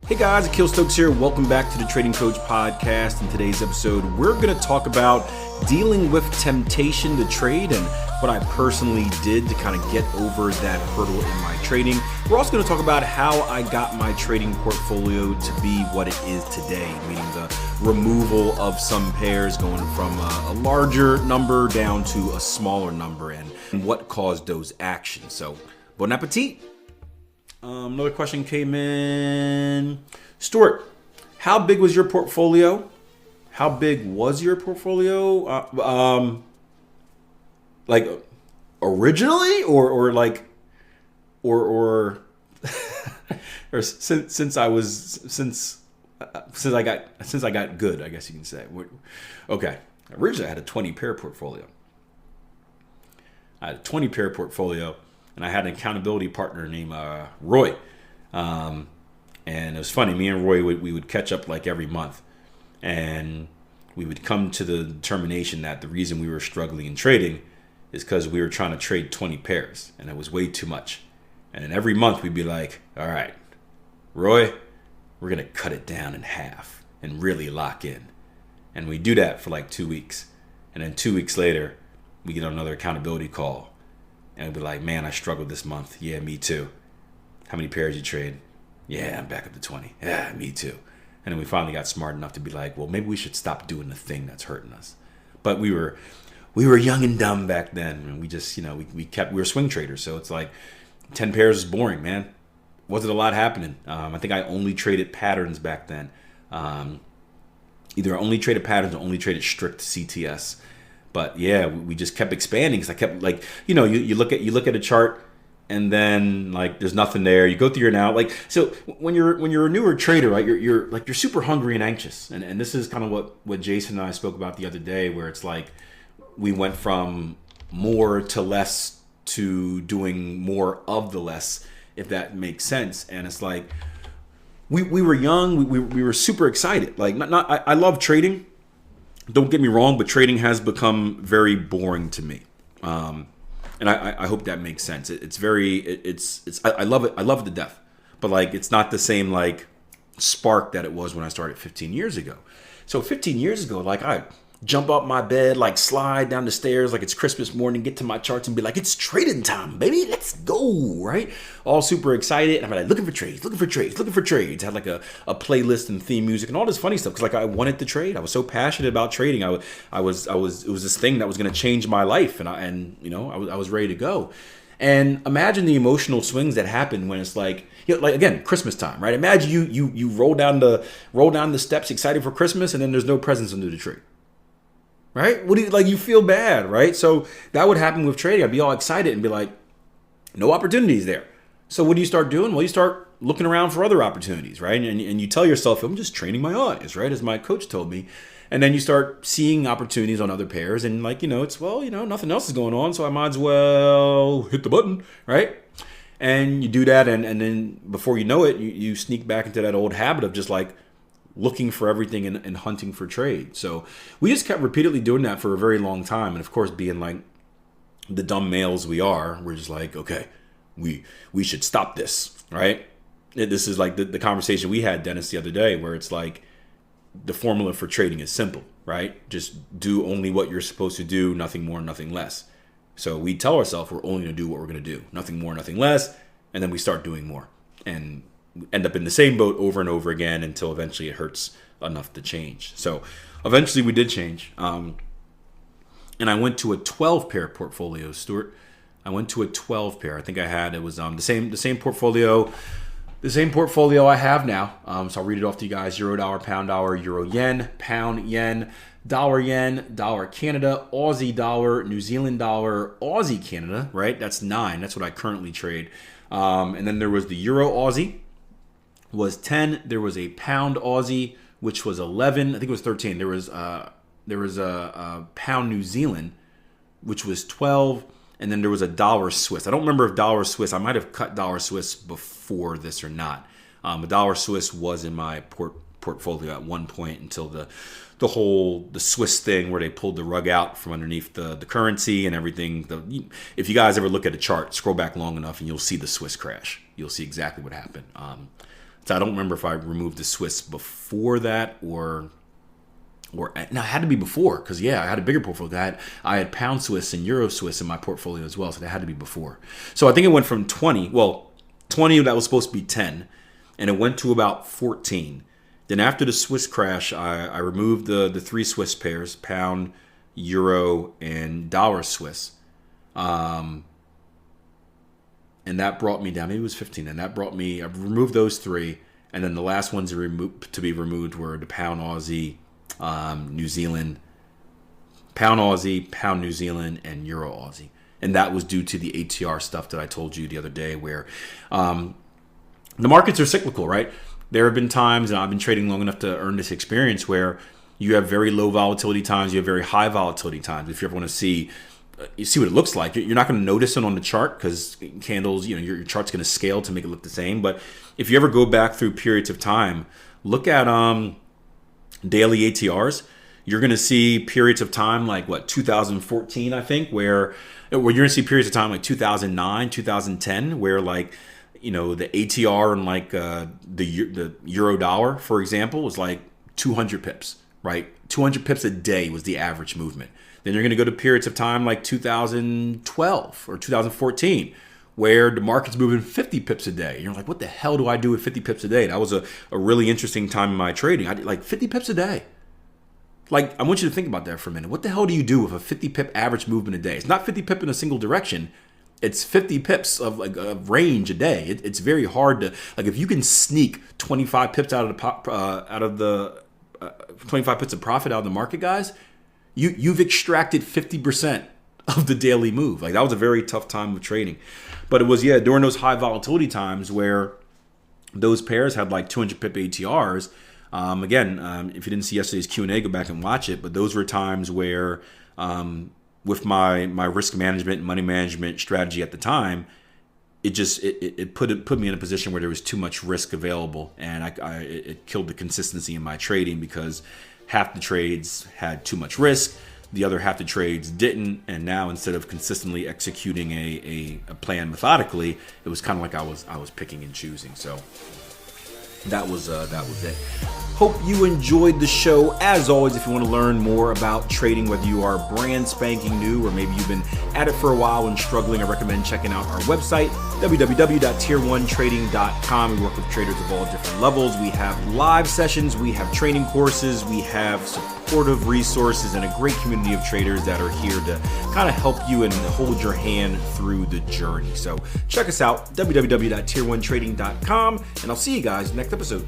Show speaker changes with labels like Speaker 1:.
Speaker 1: Hey guys, Akil Stokes here. Welcome back to the Trading Coach Podcast. In today's episode, we're going to talk about dealing with temptation to trade and what I personally did to kind of get over that hurdle in my trading. We're also going to talk about how I got my trading portfolio to be what it is today, meaning the removal of some pairs going from a larger number down to a smaller number and what caused those actions. So, bon appetit. Another question came in. Stuart, how big was your portfolio? How big was your portfolio? Like originally, or since I got good, I guess you can say. Okay, originally I had a 20 pair portfolio. And I had an accountability partner named Roy. And it was funny. Me and Roy, we would catch up like every month. And we would come to the determination that the reason we were struggling in trading is because we were trying to trade 20 pairs. And it was way too much. And then every month we'd be like, all right, Roy, we're going to cut it down in half and really lock in. And we do that for like 2 weeks. And then 2 weeks later, we get another accountability call. And I'd be like, man, I struggled this month. Yeah, me too. How many pairs you trade? Yeah, I'm back up to 20. Yeah, me too. And then we finally got smart enough to be like, well, maybe we should stop doing the thing that's hurting us. But we were young and dumb back then. And we just, we were swing traders. So it's like 10 pairs is boring, man. Wasn't a lot happening. I think I only traded patterns back then. Either I only traded patterns or only traded strict CTS. But yeah, we just kept expanding because I kept like, you look at a chart and then like there's nothing there. You go through your now like so when you're a newer trader, right? You're super hungry and anxious, and this is kind of what Jason and I spoke about the other day, where it's like we went from more to less to doing more of the less, if that makes sense. And it's like we were young, we were super excited. Like I love trading. Don't get me wrong, but trading has become very boring to me, and I hope that makes sense. I love it. I love it to death, but like it's not the same like spark that it was when I started 15 years ago. So 15 years ago, like I jump up my bed, like slide down the stairs like it's Christmas morning, get to my charts and be like, it's trading time, baby. Let's go, right? All super excited. I'm like looking for trades. Had like a playlist and theme music and all this funny stuff because like I wanted to trade. I was so passionate about trading. It was this thing that was going to change my life, and I was ready to go. And imagine the emotional swings that happen when it's like, like again, Christmas time, right? Imagine you roll down the steps excited for Christmas, and then there's no presents under the tree. Right? What do you like? You feel bad, right? So that would happen with trading. I'd be all excited and be like, no opportunities there. So what do you start doing? Well, you start looking around for other opportunities, right? And you tell yourself, I'm just training my eyes, right? As my coach told me. And then you start seeing opportunities on other pairs, and like, it's nothing else is going on, so I might as well hit the button, right? And you do that, and then before you know it, you sneak back into that old habit of just like looking for everything and hunting for trade. So we just kept repeatedly doing that for a very long time. And of course, being like the dumb males we are, we're just like, okay, we should stop this, right? This is like the conversation we had, Dennis, the other day, where it's like the formula for trading is simple, right? Just do only what you're supposed to do, nothing more, nothing less. So we tell ourselves we're only going to do what we're going to do, nothing more, nothing less. And then we start doing more and end up in the same boat over and over again until eventually it hurts enough to change. So eventually we did change. And I went to a 12 pair portfolio, Stuart. I went to a 12 pair. I think it was the same portfolio I have now. So I'll read it off to you guys. Euro, dollar, pound, dollar, euro, yen, pound, yen, dollar, Canada, Aussie dollar, New Zealand dollar, Aussie, Canada, right? That's 9. That's what I currently trade. And then there was the euro Aussie, was 10. There was a pound Aussie, which was 11. I think it was 13. There was a pound New Zealand, which was 12. And then there was a dollar Swiss. I don't remember if dollar Swiss, I might have cut dollar Swiss before this or not. A dollar Swiss was in my portfolio at one point until the Swiss thing where they pulled the rug out from underneath the currency and everything. If you guys ever look at a chart, scroll back long enough and you'll see the Swiss crash. You'll see exactly what happened. So I don't remember if I removed the Swiss before that or no, it had to be before, because I had a bigger portfolio. I had pound Swiss and euro Swiss in my portfolio as well, so that had to be before. So I think it went from 20 that was supposed to be 10, and it went to about 14. Then after the Swiss crash, I removed the three Swiss pairs, pound, euro, and dollar Swiss. And that brought me down. Maybe it was 15. And that brought me, I removed those three. And then the last ones to be removed were the pound Aussie, New Zealand, pound Aussie, pound New Zealand, and euro Aussie. And that was due to the ATR stuff that I told you the other day, where the markets are cyclical, right? There have been times, and I've been trading long enough to earn this experience, where you have very low volatility times, you have very high volatility times. If you ever want to see what it looks like, you're not going to notice it on the chart, because candles, your chart's going to scale to make it look the same. But if you ever go back through periods of time, look at daily ATRs, you're going to see periods of time like 2014, I think, where you're going to see periods of time like 2009, 2010, where the ATR and the euro dollar, for example, was like 200 pips, right? 200 pips a day was the average movement. Then you're going to go to periods of time like 2012 or 2014, where the market's moving 50 pips a day. You're like, what the hell do I do with 50 pips a day? That was a really interesting time in my trading. I did like 50 pips a day. I want you to think about that for a minute. What the hell do you do with a 50 pip average movement a day? It's not 50 pip in a single direction. It's 50 pips of a range a day. It's very hard to, if you can sneak 25 pips out of the 25 pips of profit out of the market, guys, you've extracted 50% of the daily move. That was a very tough time of trading. But it was, during those high volatility times where those pairs had 200 pip ATRs. If you didn't see yesterday's Q&A, go back and watch it. But those were times where, with my risk management and money management strategy at the time, it put me in a position where there was too much risk available, and it killed the consistency in my trading, because half the trades had too much risk, the other half the trades didn't, and now instead of consistently executing a plan methodically, it was kind of like I was picking and choosing. So that was it. Hope you enjoyed the show. As always, if you want to learn more about trading, whether you are brand spanking new or maybe you've been at it for a while and struggling, I recommend checking out our website, www.tier1trading.com. We work with traders of all different levels. We have live sessions, we have training courses, we have supportive resources, and a great community of traders that are here to kind of help you and hold your hand through the journey. So check us out, www.tier1trading.com, and I'll see you guys next episode.